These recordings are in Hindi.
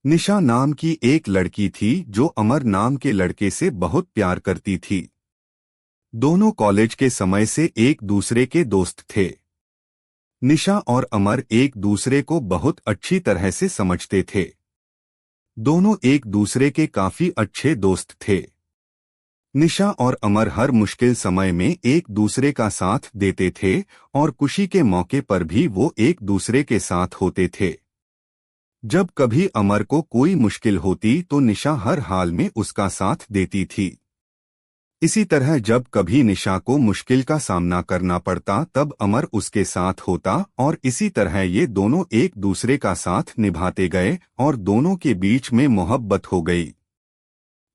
निशा नाम की एक लड़की थी जो अमर नाम के लड़के से बहुत प्यार करती थी। दोनों कॉलेज के समय से एक दूसरे के दोस्त थे। निशा और अमर एक दूसरे को बहुत अच्छी तरह से समझते थे। दोनों एक दूसरे के काफी अच्छे दोस्त थे। निशा और अमर हर मुश्किल समय में एक दूसरे का साथ देते थे और खुशी के मौके पर भी वो एक दूसरे के साथ होते थे। जब कभी अमर को कोई मुश्किल होती तो निशा हर हाल में उसका साथ देती थी। इसी तरह जब कभी निशा को मुश्किल का सामना करना पड़ता तब अमर उसके साथ होता और इसी तरह ये दोनों एक दूसरे का साथ निभाते गए और दोनों के बीच में मोहब्बत हो गई।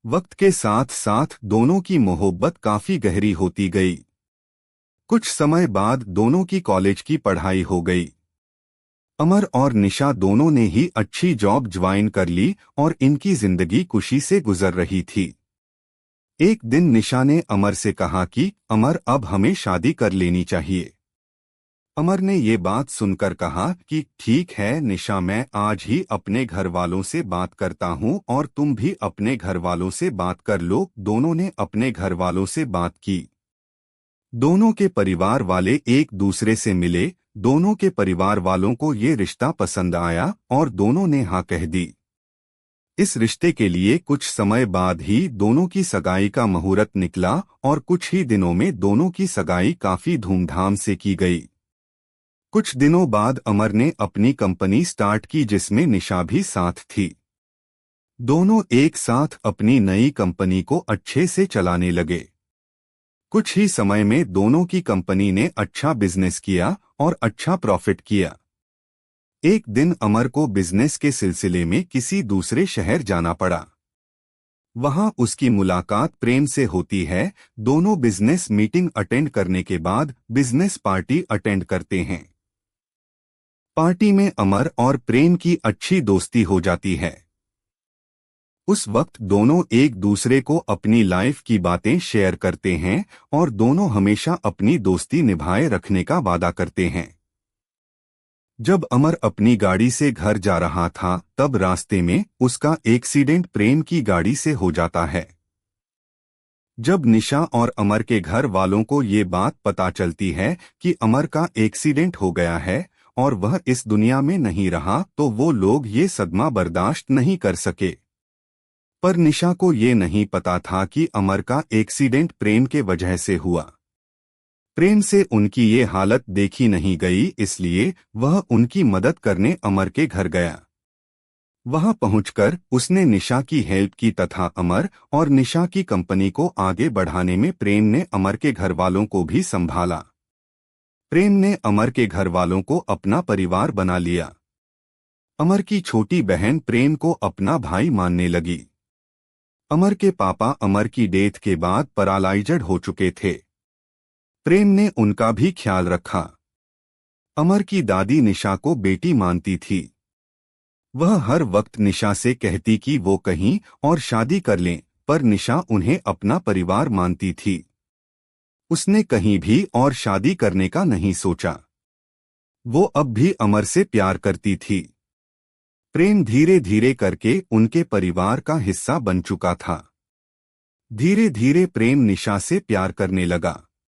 वक्त के साथ साथ दोनों की मोहब्बत काफी गहरी होती गई। कुछ समय बाद दोनों की कॉलेज की पढ़ाई हो गई। अमर और निशा दोनों ने ही अच्छी जॉब ज्वाइन कर ली और इनकी जिंदगी खुशी से गुजर रही थी। एक दिन निशा ने अमर से कहा कि अमर, अब हमें शादी कर लेनी चाहिए। अमर ने ये बात सुनकर कहा कि ठीक है निशा, मैं आज ही अपने घर वालों से बात करता हूँ और तुम भी अपने घर वालों से बात कर लो। दोनों ने अपने घर वालों से बात की। दोनों के परिवार वाले एक दूसरे से मिले। दोनों के परिवार वालों को ये रिश्ता पसंद आया और दोनों ने हाँ कह दी। इस रिश्ते के लिए कुछ समय बाद ही दोनों की सगाई का मुहूर्त निकला और कुछ ही दिनों में दोनों की सगाई काफी धूमधाम से की गई। कुछ दिनों बाद अमर ने अपनी कंपनी स्टार्ट की जिसमें निशा भी साथ थी। दोनों एक साथ अपनी नई कंपनी को अच्छे से चलाने लगे। कुछ ही समय में दोनों की कंपनी ने अच्छा बिजनेस किया और अच्छा प्रॉफिट किया। एक दिन अमर को बिजनेस के सिलसिले में किसी दूसरे शहर जाना पड़ा। वहां उसकी मुलाकात प्रेम से होती है। दोनों बिजनेस मीटिंग अटेंड करने के बाद बिजनेस पार्टी अटेंड करते हैं। पार्टी में अमर और प्रेम की अच्छी दोस्ती हो जाती है। उस वक्त दोनों एक दूसरे को अपनी लाइफ की बातें शेयर करते हैं और दोनों हमेशा अपनी दोस्ती निभाए रखने का वादा करते हैं। जब अमर अपनी गाड़ी से घर जा रहा था तब रास्ते में उसका एक्सीडेंट प्रेम की गाड़ी से हो जाता है। जब निशा और अमर के घर वालों को ये बात पता चलती है कि अमर का एक्सीडेंट हो गया है और वह इस दुनिया में नहीं रहा तो वो लोग ये सदमा बर्दाश्त नहीं कर सके। पर निशा को ये नहीं पता था कि अमर का एक्सीडेंट प्रेम के वजह से हुआ। प्रेम से उनकी ये हालत देखी नहीं गई, इसलिए वह उनकी मदद करने अमर के घर गया। वहां पहुंचकर उसने निशा की हेल्प की तथा अमर और निशा की कंपनी को आगे बढ़ाने में प्रेम ने अमर के घर वालों को भी संभाला। प्रेम ने अमर के घर वालों को अपना परिवार बना लिया। अमर की छोटी बहन प्रेम को अपना भाई मानने लगी। अमर के पापा अमर की डेथ के बाद पैरालाइज्ड हो चुके थे। प्रेम ने उनका भी ख्याल रखा। अमर की दादी निशा को बेटी मानती थी। वह हर वक्त निशा से कहती कि वो कहीं और शादी कर लें, पर निशा उन्हें अपना परिवार मानती थी। उसने कहीं भी और शादी करने का नहीं सोचा। वो अब भी अमर से प्यार करती थी। प्रेम धीरे धीरे करके उनके परिवार का हिस्सा बन चुका था। धीरे धीरे प्रेम निशा से प्यार करने लगा।